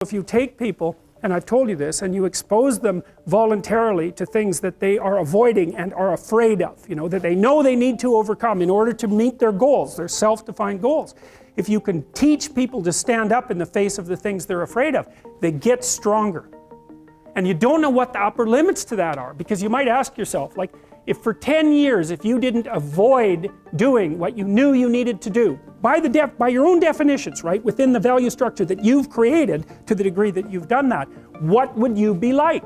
If you take people, and I've told you this, and you expose them voluntarily to things that they are avoiding and are afraid of, that they know they need to overcome in order to meet their goals, their self-defined goals. If you can teach people to stand up in the face of the things they're afraid of, they get stronger. And you don't know what the upper limits to that are, because you might ask yourself, like, if for 10 years, if you didn't avoid doing what you knew you needed to do, by your own definitions, right, within the value structure that you've created to the degree that you've done that, what would you be like?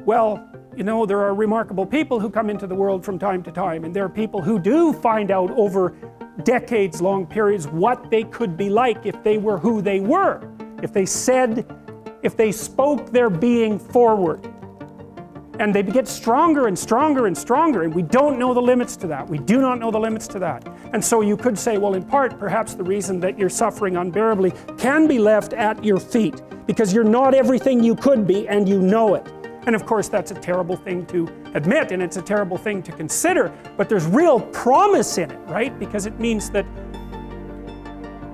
Well, there are remarkable people who come into the world from time to time, and there are people who do find out over decades-long periods what they could be like if they were who they were, if they spoke their being forward. And they get stronger and stronger and stronger, and we don't know the limits to that. We do not know the limits to that. And so you could say, well, in part, perhaps the reason that you're suffering unbearably can be left at your feet, because you're not everything you could be, and you know it. And of course, that's a terrible thing to admit, and it's a terrible thing to consider, but there's real promise in it, right? Because it means that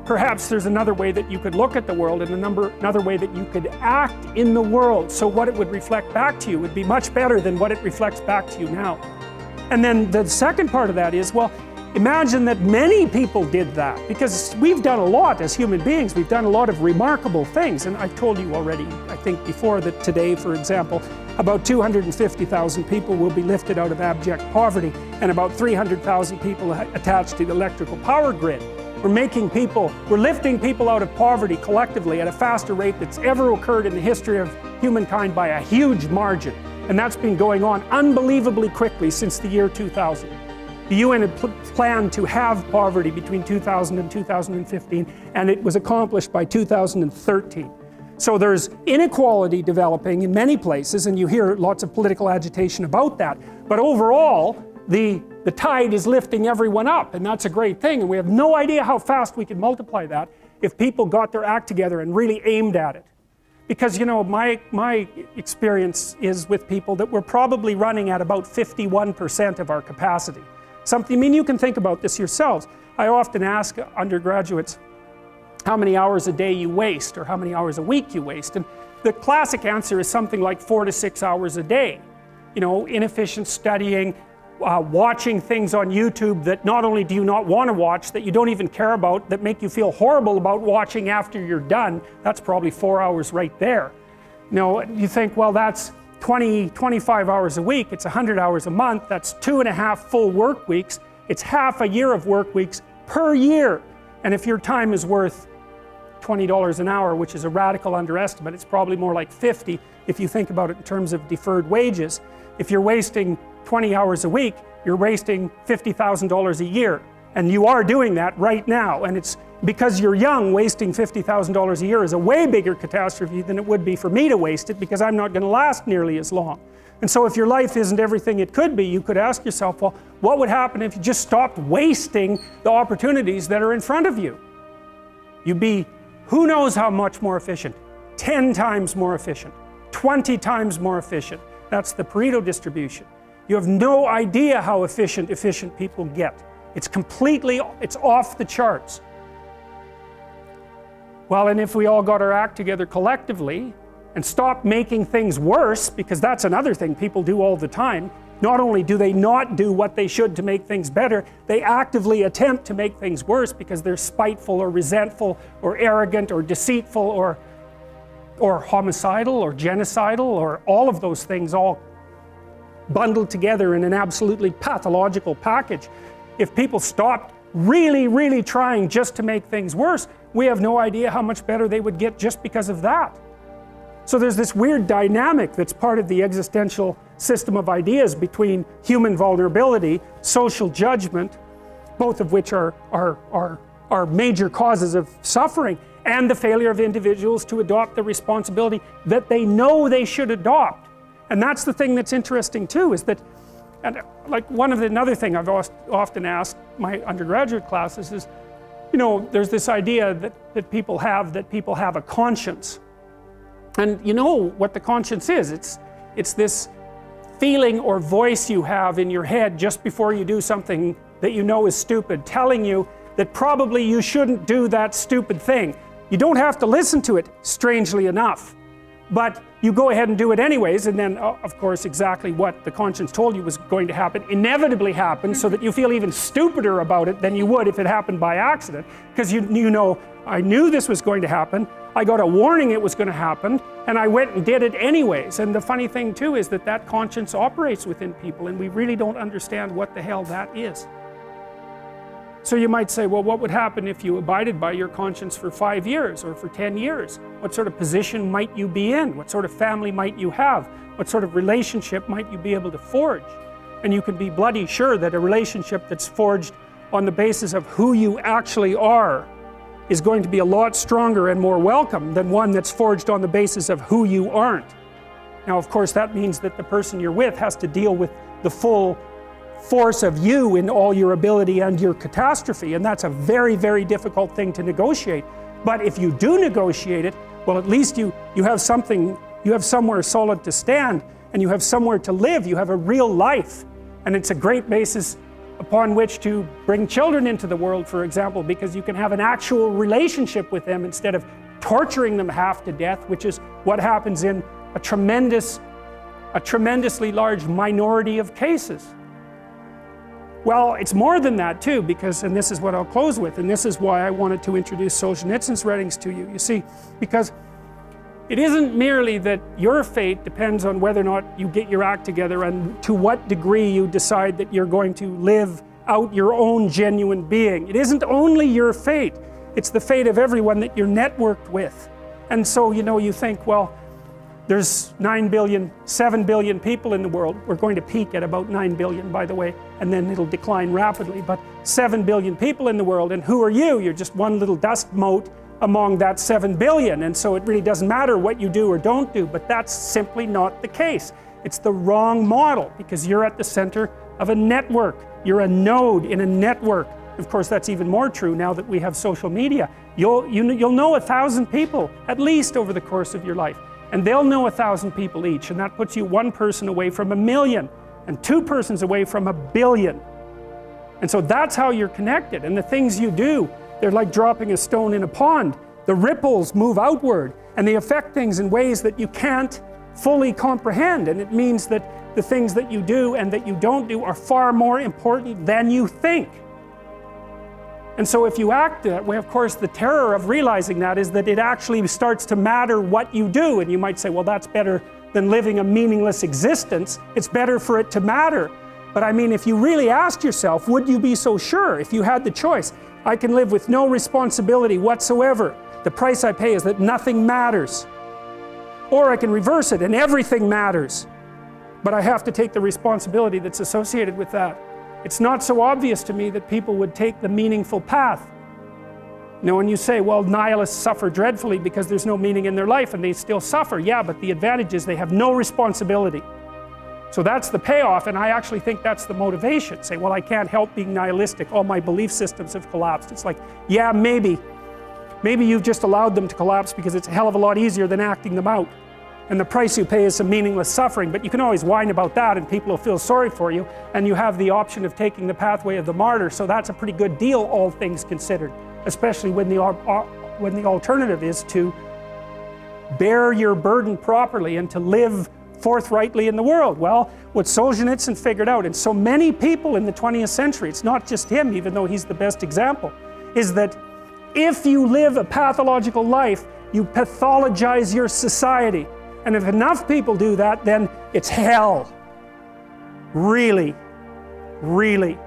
perhaps there's another way that you could look at the world, and another way that you could act in the world, so what it would reflect back to you would be much better than what it reflects back to you now. And then the second part of that is, well, imagine that many people did that, because we've done a lot as human beings. We've done a lot of remarkable things, and I've told you already, I think before, that today, for example, about 250,000 people will be lifted out of abject poverty, and about 300,000 people attached to the electrical power grid. We're lifting people out of poverty collectively at a faster rate that's ever occurred in the history of humankind by a huge margin. And that's been going on unbelievably quickly since the year 2000. The UN had planned to have poverty between 2000 and 2015, and it was accomplished by 2013. So there's inequality developing in many places, and you hear lots of political agitation about that. But overall, the tide is lifting everyone up, and that's a great thing, and we have no idea how fast we can multiply that if people got their act together and really aimed at it. Because my experience is with people that we're probably running at about 51% of our capacity. You can think about this yourselves. I often ask undergraduates how many hours a day you waste, or how many hours a week you waste, and the classic answer is something like 4 to 6 hours a day. Inefficient studying, watching things on YouTube that not only do you not want to watch, that you don't even care about, that make you feel horrible about watching after you're done. That's probably 4 hours right there. You think, well, that's 25 hours a week, it's 100 hours a month, that's 2.5 full work weeks, it's half a year of work weeks per year. And if your time is worth $20 an hour, which is a radical underestimate, it's probably more like 50 if you think about it in terms of deferred wages. If you're wasting 20 hours a week, you're wasting $50,000 a year. And you are doing that right now. And it's because you're young, wasting $50,000 a year is a way bigger catastrophe than it would be for me to waste it, because I'm not going to last nearly as long. And so if your life isn't everything it could be, you could ask yourself, well, what would happen if you just stopped wasting the opportunities that are in front of you? You'd be, who knows how much more efficient? 10 times more efficient, 20 times more efficient. That's the Pareto distribution. You have no idea how efficient people get. It's off the charts. Well, and if we all got our act together collectively and stopped making things worse, because that's another thing people do all the time, not only do they not do what they should to make things better, they actively attempt to make things worse because they're spiteful or resentful or arrogant or deceitful or homicidal or genocidal, or all of those things all bundled together in an absolutely pathological package. If people stopped really, really trying just to make things worse, we have no idea how much better they would get just because of that. So there's this weird dynamic that's part of the existential system of ideas between human vulnerability, social judgment, both of which are major causes of suffering, and the failure of individuals to adopt the responsibility that they know they should adopt. And that's the thing that's interesting too, is that, and like another thing I've often asked my undergraduate classes is, there's this idea that people have a conscience. And you know what the conscience is. It's this feeling or voice you have in your head just before you do something that you know is stupid, telling you that probably you shouldn't do that stupid thing. You don't have to listen to it, strangely enough. But you go ahead and do it anyways, and then, of course, exactly what the conscience told you was going to happen inevitably happens, so that you feel even stupider about it than you would if it happened by accident. Because you know, I knew this was going to happen, I got a warning it was going to happen, and I went and did it anyways. And the funny thing too is that that conscience operates within people, and we really don't understand what the hell that is. So you might say, well, what would happen if you abided by your conscience for 5 years or for 10 years? What sort of position might you be in? What sort of family might you have? What sort of relationship might you be able to forge? And you can be bloody sure that a relationship that's forged on the basis of who you actually are is going to be a lot stronger and more welcome than one that's forged on the basis of who you aren't. Now, of course, that means that the person you're with has to deal with the full force of you in all your ability and your catastrophe, and that's a very, very difficult thing to negotiate. But if you do negotiate it, well, at least you have something, you have somewhere solid to stand, and you have somewhere to live, you have a real life. And it's a great basis upon which to bring children into the world, for example, because you can have an actual relationship with them instead of torturing them half to death, which is what happens in a tremendously large minority of cases. Well, it's more than that too, because, and this is what I'll close with, and this is why I wanted to introduce Solzhenitsyn's writings to you. You see, because it isn't merely that your fate depends on whether or not you get your act together and to what degree you decide that you're going to live out your own genuine being. It isn't only your fate, it's the fate of everyone that you're networked with. And so, you know, you think, well, there's 9 billion, 7 billion people in the world. We're going to peak at about 9 billion, by the way, and then it'll decline rapidly. But 7 billion people in the world, and who are you? You're just one little dust mote among that 7 billion. And so it really doesn't matter what you do or don't do, but that's simply not the case. It's the wrong model, because you're at the center of a network. You're a node in a network. Of course, that's even more true now that we have social media. You'll know 1,000 people, at least, over the course of your life. And they'll know 1,000 people each, and that puts you one person away from 1 million, and 2 persons away from 1 billion. And so that's how you're connected, and the things you do, they're like dropping a stone in a pond. The ripples move outward, and they affect things in ways that you can't fully comprehend, and it means that the things that you do and that you don't do are far more important than you think. And so if you act that way, of course, the terror of realizing that is that it actually starts to matter what you do. And you might say, well, that's better than living a meaningless existence. It's better for it to matter. But I mean, if you really asked yourself, would you be so sure if you had the choice? I can live with no responsibility whatsoever. The price I pay is that nothing matters. Or I can reverse it and everything matters. But I have to take the responsibility that's associated with that. It's not so obvious to me that people would take the meaningful path. You know, when you say, well, nihilists suffer dreadfully because there's no meaning in their life and they still suffer. Yeah, but the advantage is they have no responsibility. So that's the payoff, and I actually think that's the motivation. Say, well, I can't help being nihilistic. All my belief systems have collapsed. It's like, yeah, maybe. Maybe you've just allowed them to collapse because it's a hell of a lot easier than acting them out. And the price you pay is some meaningless suffering, but you can always whine about that and people will feel sorry for you, and you have the option of taking the pathway of the martyr, so that's a pretty good deal, all things considered, especially when the alternative is to bear your burden properly and to live forthrightly in the world. Well, what Solzhenitsyn figured out, and so many people in the 20th century, it's not just him, even though he's the best example, is that if you live a pathological life, you pathologize your society. And if enough people do that, then it's hell. Really, really.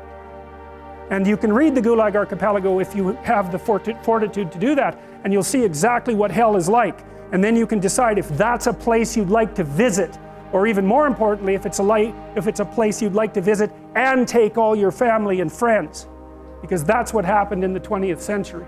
And you can read the Gulag Archipelago if you have the fortitude to do that, and you'll see exactly what hell is like. And then you can decide if that's a place you'd like to visit, or even more importantly, if it's a place you'd like to visit and take all your family and friends. Because that's what happened in the 20th century.